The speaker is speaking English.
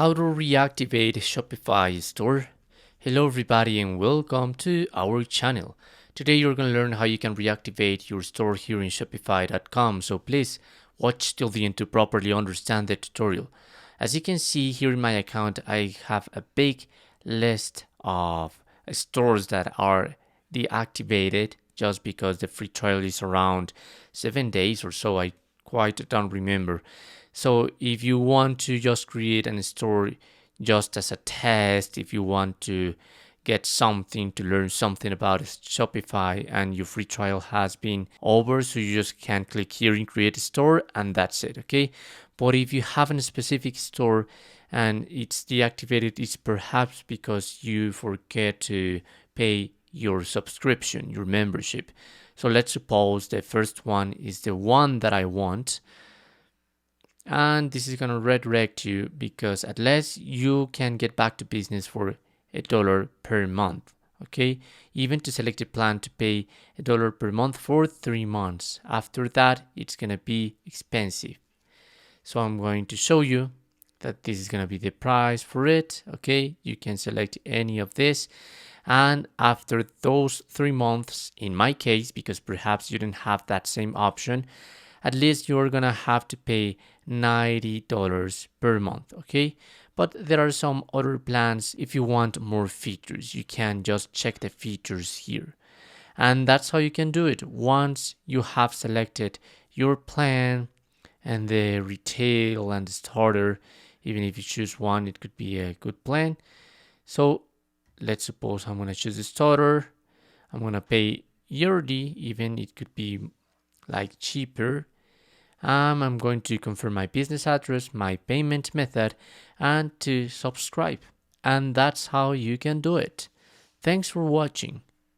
How to reactivate Shopify Store. Hello everybody and welcome to our channel. Today you're going to learn how you can reactivate your store here in Shopify.com. So please watch till the end to properly understand the tutorial. As you can see here in my account, I have a big list of stores that are deactivated just because the free trial is around 7 days or so. I quite don't remember. So if you want to just create a store just as a test, if you want to get something to learn something about Shopify and your free trial has been over, so you just can click here and create a store and that's it, okay? But if you have a specific store and it's deactivated, it's perhaps because you forget to pay your subscription, your membership. So let's suppose the first one is the one that I want. And this is going to redirect you because at least you can get back to business for $1 per month. Okay, even to select a plan to pay $1 per month for 3 months. After that, it's going to be expensive. So I'm going to show you that this is going to be the price for it. Okay, you can select any of this. And after those 3 months, in my case, because perhaps you didn't have that same option, at least you're gonna have to pay $90 per month, okay? But there are some other plans. If you want more features, you can just check the features here. And that's how you can do it. Once you have selected your plan and the retail and the starter, even if you choose one, it could be a good plan. So let's suppose I'm gonna choose the starter. I'm gonna pay yearly, even it could be like cheaper. I'm going to confirm my business address, my payment method, and to subscribe. And that's how you can do it. Thanks for watching.